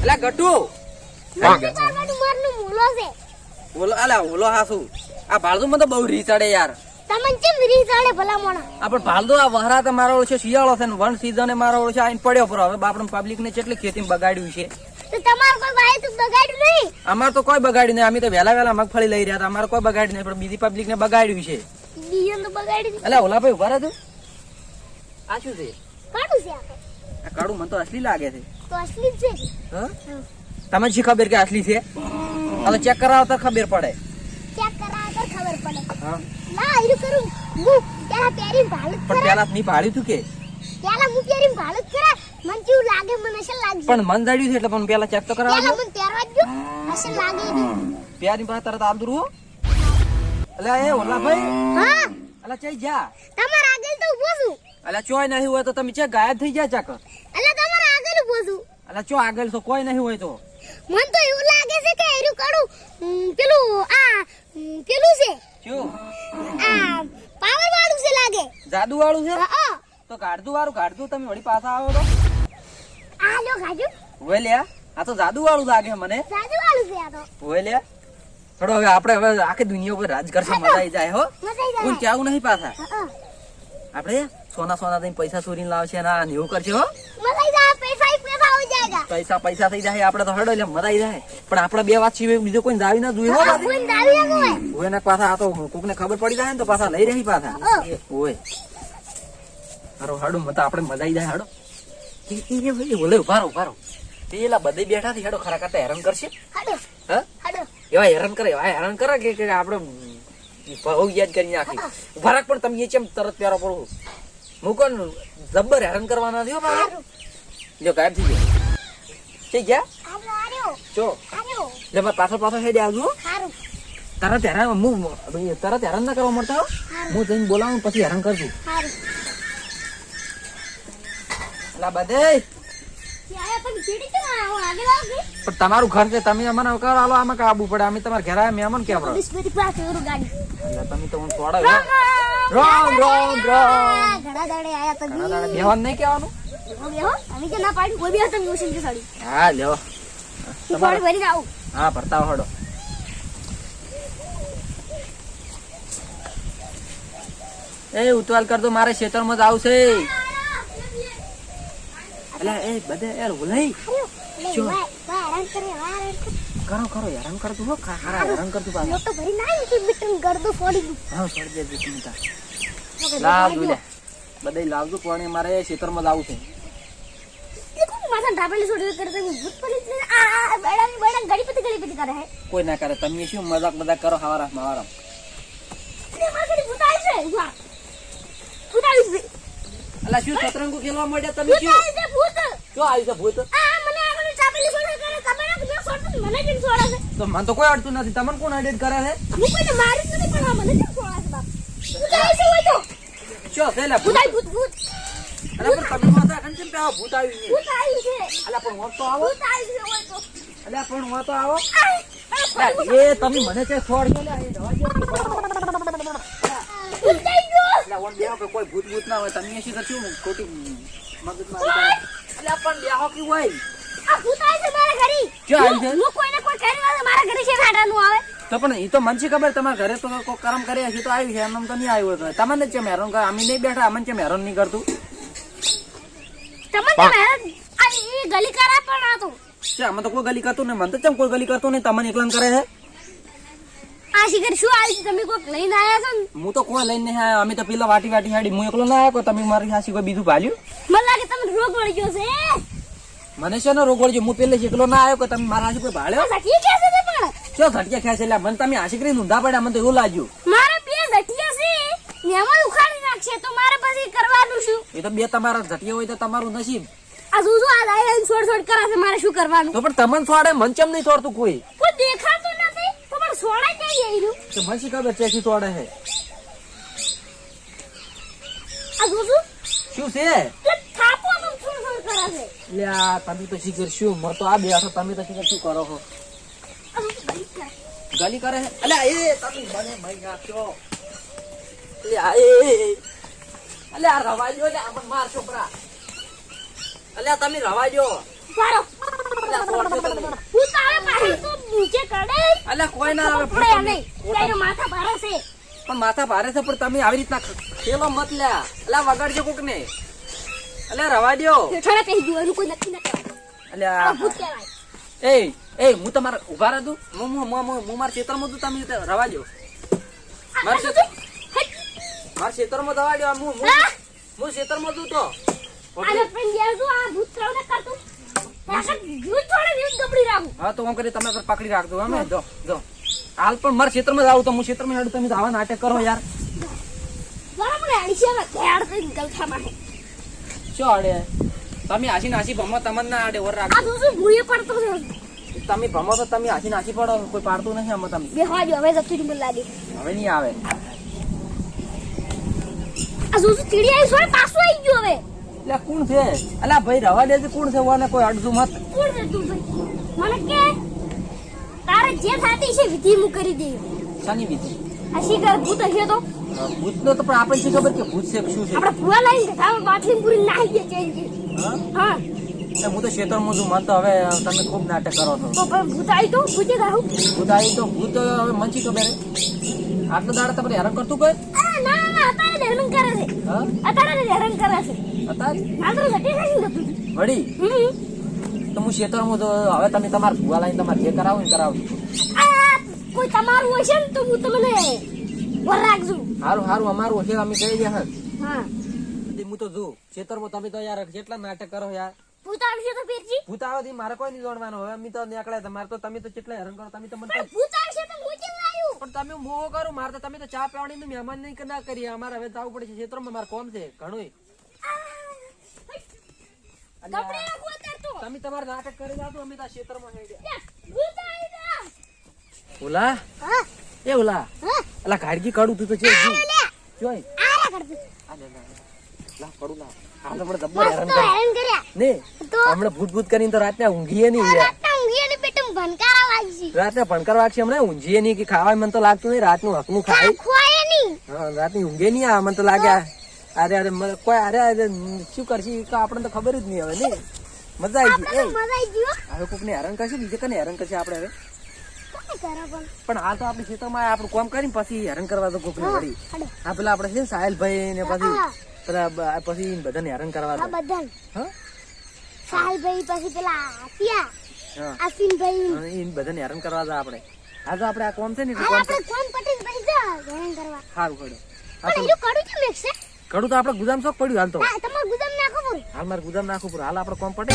અલા ગટુ ઓલો હાસુ આ ભાળદુ મને તો બહુ રી ચડે યાર. તમને કેમ રી ચડે ભલા મોણા? આ પણ ભાળદુ આ વહરા તો મારો ઓળો છે, શિયાળો છે ને વન સીઝન મારો ઓળો છે આઈને પડ્યો પર. હવે બાપડે પબ્લિક ને કેટલી ખેતી બગાડ્યું છે. તો તમાર કોઈ ભાઈ તો બગાડ્યું નહીં? અમાર તો કોઈ બગાડ્યું નહીં. અમે તો વહેલા મગફળી લઈ રહ્યા હતા. અમારે કોઈ બગાડ્યું નહીં, પણ બીજી પબ્લિક ને બગાડ્યું છે. બીજું તો બગાડ્યું. અલા ઓલા ભાઈ ઉભા રહે તું. આ શું છે? કાઢું છે આ કાળું મને તો અસલી લાગે છે. તો અસલી જ છે. હા તમને શી ખબર કે અસલી છે? આ તો ચેક કરાવો તો ખબર પડે. ચેક કરાવ તો ખબર પડે. હા ના ઈરું કરું હું પેલા પેરીન ભાળત પણ પેલા નહીં પાડ્યું તું કે? પેલા હું પેરીન ભાળત કરા મન કેવું લાગે મને અસલ લાગે. પણ મન દાડ્યું છે એટલે પણ પેલા ચેક તો કરાવજો. પેલા મને પહેરવા જ અસલ લાગે નહીં. પ્યારી પાસે તરત આબદરું હો. અલા એ ઓલા ભાઈ. હા અલા ચઈ જા. તમાર આગળ તો ઊભો છું. અલા ચોય નહીં હોય તો તમે ચે ગાયબ થઈ ગયા ચાક. અલા તમાર આગળ ઊભો છું. અલા ચો આગળ તો કોઈ નહીં હોય તો. મન તો એવું લાગે છે કે ઈરું કરું પેલું પેલું છે શું? આ પાવર વાળું છે લાગે. જાદુ વાળું છે? હા તો કાઢતું તમે વળી પાછા આવો તો. આ લો ગાજુ ઓય લ્યા આ તો જાદુ વાળું લાગે મને. સાદું વાળું છે આ તો. ઓય લ્યા થોડો હવે આપણે આખી દુનિયા ઉપર રાજ કરશે. મજા આવી જાય હો. મજા આવી કોઈ જાય. કેવું નહીં પાછા. હા આપણે સોના દઈને પૈસા ચોરીને લાવશે ને આ એવું કરશે હો. મજા આવી જાય. પૈસા હો જાયગા. પૈસા થઈ જાય આપણે તો હડો એટલે મજા આવી જાય. પણ આપણે બે વાત સિવાય બીજો કોઈ દાવી ના જોઈએ હો. કોઈ દાવી ના હોય. ઓય ને પાછા આ તો કોકને ખબર પડી જાય ને તો પાછા લઈ રહી પાછા. ઓય હારો હાડો મત આપણે મજા આવી જાય હાડો. એ ભાઈ બોલે ઉભારો પેલા બધે બેઠા થી હાડો ખરા કરતા હેરાન કરશે. હાડો હા હાડો એવા હેરાન કરે કે આપણે બહુ યાદ કરી નાખી. ઉભા રાખ પણ તમે કેમ તરત પ્યારો પડવું મૂકો ને જબ્બર હેરાન કરવાના થયો મારે. જો ગાયબ થઈ ગયા આર્યો જો આર્યો લે મારે પાછળ હેડે આવજો. હારું તરત હેરાન ના કરવા મળતા હો. હું જઈને બોલાવું પછી હેરાન કરજો. હારું એટલે બધે યાર પણ કેડી તો આગળ આવગે. પણ તમારું ઘર છે તમે અમને અવકાર આલો આમાં કાબુ પડે. અમે તમારા ઘરે આયા મહેમાન કેમ રહો? બિસ્મિત પાસે ઓર ગાડી. એટલે તમે તો હું છોડો રોમ ઘણા દાડે આયા તો બેહવાન નહીં કહેવાનું. હો અમે કે ના પાડી કોઈ બી તમે ઓશન કે સાડી. હા લેવો હું પાણી ભરી આવું. હા ભરતા હડો. એ ઉતવાલ કરતો મારે ખેતરમાં જ આવશે. એટલે એ બધે યાર ભૂલાઈ જો હેરાન કરે હેરાન કરતું હો. ખારા હેરાન કરતું પાછું. મોટો ભરી ના કે મિટન ગરદો ફોડી દઉં. હા છોડી દેજો ચિંતા. લાવજો લે બધે લાવજો પાણી મારે ખેતરમાં જ આવું છે. માથા ઢાબેલી છોડી કરતે ભૂત પડી આ બેડા ગડીપતિ કરે હે. કોઈ ના કરે. તમે શું મજાક કરો હવારા માવારા. એટલે માથે ભૂત આવી છે. ઉભા ભૂત આવી છે. અલા શું સતરંગો ખેલવા માંડ્યા તમે? શું ભૂત આવી છે ભૂત. શું આવી છે ભૂત? આ મને આગળ ઢાબેલી છોડી કરે તમે ના કે છોડતો મને કેમ છોડે છે? તો મને તો કોઈ અડતું નથી. તમને કોણ અડેટ કરે છે? હું કોઈને મારી નથી પણ આ મને કેમ છોડે છે બાપ? ભૂત આવી છે હોય તો. શું છે લે ભૂત આવી ભૂત. અલા પણ તમે માથા ખંચમ પે આવો ભૂત આવી છે. ભૂત આવી છે. અલા પણ વોટ તો આવો. ભૂત આવી છે હોય તો. અલા પણ વોટ તો આવો. આ એ તમે મને છે છોડ દો લે એ રવા દો. ભૂત આવી ગયો. અલા વોટ બેહો કે કોઈ ભૂત ના હોય. તમે શું કરશું ખોટી મગજમારી. અલા પણ બેહો કે હોય. આ ભૂત આવી છે મારા ઘરે. ક્યાં આવી છે? હું કોઈને કોઈ કરી ના મારા ઘરે છે ખાડાનું આવે. તો પણ એ તો મને શી ખબર તમારા ઘરે તો કોઈ કરમ કર્યા છે તો આવી છે. એમ તો નહીં આવ્યું હોય. તમને કેમ હેરાન કરે? અમે નહીં બેઠા. અમને કેમ હેરાન નહીં કરતું? તમને મહેનત આ એ ગલી કરા પણ આ તો અમે તો કોઈ ગલી કરતું નહીં. મને તો કેમ કોઈ ગલી કરતું નહીં. તમને એકલા કરે છે. આ શિખર શું આવી છે? તમે કોઈક લઈને આયા છો ને? હું તો કોઈ લઈને નહીં આવ્યો. અમે તો પેલા વાટી હાડી હું એકલો ના આવ્યો. તમે મારી હાસી કોઈ બીજું ભાલ્યું? મને લાગે તમને રોગ વળી ગયો છે. મને છે ને રોગ વળજો. હું પેલે એકલો ના આવ્યો કે તમે મારા હાસી કોઈ ભાળ્યો? ઝટિયા ક્યાં છે પણ? શું ઝટકે ખેંચે? એટલે મને તમે હાસી કરીને ઊંધા પડ્યા. મને તો એવું લાગ્યું. મારા બે ઝટિયા છે એમાં ઉખાડી નાખશે તો મારે પછી કરવાનું શું? એ તો બે તમારા ઝટિયા હોય તો તમારું નસીબ. આ શું આ લાઈન છોડ કરાશે મારે શું કરવાનું? તો પણ તમને છોડે મન ચમ નહીં છોડતું કોઈ? કોઈ દેખાતું નથી તો પણ છોડાય ક્યાં ગયું? તો મને શી ખબર છે છોડે છે? આ શું છે? થાપો તો છોડ કરાશે. લ્યા તમે તો શીખર શું મરતો આ બે હાથો. તમે તો શીખર શું કરો છો? ગાલી કરે છે. અલ્યા એ તમે મને મઈ નાખ્યો. અલ્યા એ અલ્યા રવાજો લે આમ માર છોકરા. અલ્યા તમે રવાજો. મારો અલ્યા છોડજો નીચે કાઢે અલ્યા કોઈ ના આવે પડે નહીં તારું માથા ભારે છે પણ માથા ભારે છે પણ તમે આવી રીતના ખેલો મત લ્યા અલ્યા વગાડજો કોક ને અલ્યા રવા દ્યો ઠેઠાણે પહેરી દીવાનું કોઈ નક્કી ના કહેવાય અલ્યા ભૂત કહેવાય એ હું તમારે ઉભા રહે તું હું મારા ક્ષેત્રમાં તું તમે રવા દો મારા ક્ષેત્રમાં દવા દો હું ક્ષેત્રમાં તું તો આને પણ દેજો આ ભૂત કરાવને કરતું તાકાત ભૂત છોડે ભૂત ગબડી રાખું હા તો હું કરી તમે પકડી રાખજો અમે જો હાલ પણ મારા ક્ષેત્રમાં જ આવું તો હું ક્ષેત્રમાં હેડું તમે આવા નાટક કરો યાર બરાબર આડી છે કેડ તો ગલથા માં શું આડે તમે હાસી નાસી ભમો તમને ના આડે ઓર આ રાખજો તો શું ભૂએ પડતો તમે ભમો તો તમે હાસી નાસી પડો કોઈ પાડતું નથી આમાં તમે બેહવા જો હવે જતી મને લાગે હવે નહીં આવે આ શું ચીડી આવી સોય પાછો આવી ગયો હવે એટલે કોણ છે અલા ભાઈ રવા દેજે કોણ છે ઓને કોઈ અડધું મત કોણ છે તું ભાઈ મને કે તારે જે થાતી છે વિધિ મુ કરી દે શાની વિધિ આ શિકાર ભૂત હશે તો ભૂતનો તો પણ આપણને શું ખબર કે ભૂત છે કે શું છે આપણે ભૂવા લાઈન ગામ બાટલી પૂરી નાહી દે ચેન્જ હા હા એટલે હું તો ક્ષેત્રમાં છું મન તો હવે તમે ખૂબ નાટક કરો છો તો પણ ભૂત આવી તો ભૂતે ગાહું ભૂત આવી તો ભૂત હવે મંચી ખબર આટલો દાડા તમને હેરાન કરતું કોઈ ના ના અત્યારે હેરાન કરે છે હા અત્યારે હેરાન કરે છે અત્યારે ના તો જટી નથી જતું વળી તો હું ક્ષેત્રમાં તો હવે તમે તમારા ભૂવા લાઈને તમારે જે કરાવો ને કરાવો આ કોઈ તમારું હશે ને તો હું તમને વર રાખજો સારું સારું અમારું છે અમે કહી દે હા હા હું તો જોઉં ક્ષેત્રમાં તમે તો યાર કેટલા નાટક કરો યાર ભૂત આવશે તો ફેરજી ભૂત આવે મારે કોઈ નહીં જોડવાનું હવે અમે તો નીકળ્યા તમારે તો તમે તો કેટલા હેરાન કરો તમે તો મને પણ ભૂત આવશે તો હું કેમ આવ્યું પણ તમે મોહ કરો મારે તો તમે તો ચા પાવડી નું મહેમાન નહીં ના કરીએ અમારે હવે જવું પડે છે ક્ષેત્રમાં મારે કોમ છે ઘણું કપડે રાખો અત્યારે તો તમે તમારે નાટક કરી જાતો અમે તો ક્ષેત્રમાં હેડ્યા ભૂત આવી ગયા ઓલા હા એ ઓલા હા અલા ગાડગી કાઢું તું તો છે જોઈ આરા કરતું લા પડું લા આ તો મને જબ્બર હેરાન તો કરે હેરાન કર્યા ને તો હમણાં ભૂત ભૂત કરીને તો રાતના ઊંઘીએ નહીં યાર રાતના ઊંઘી અને પેટમાં ભનકારા વાગી રાતને ભણકર વાગશે હમણાં ઊંઘીએ નહીં કે ખાવા મને તો લાગતું નહીં રાતનું હકનું ખાય ખોય નહીં હા રાતની ઊંઘે નહીં આ મને તો લાગે અરે કોઈ અરે શું કરશે આપણને તો ખબર જ નહીં હવે ને મજા આવી ગઈ મજા આવી ગયો હવે કોકને હેરાન કરશે બીજે કને હેરાન કરશે આપણે હવે કોને કરા પણ હાલ તો આપણે ખેતરમાં આપણું કામ કરીને પછી હેરાન કરવા તો કોકને વળી હડો હા પેલા આપણે છે ને સાહેલભાઈ ને પછી હા. પેલા પછી બધાને હેરાન કરવા આ દો બધાને હા સાહેલભાઈ પછી પેલા આસિયા હા આસિનભાઈ હા, એ બધાને હેરાન કરવા દો આપણે હા તો આપણે આ કોમ છે ને એટલે હાલ કોમ આપણે કોણ પટી પછી જા હેરાન કરવા સારું ખડો પણ એનું કડું કેમ એકશે કડું તો આપણે ગુદામ શોખ પડ્યું હાલ તો તમારે ગુદામ નાખો પૂરું હાલ મારે ગુદામ નાખવું પડે હાલ આપણે કોમ પટે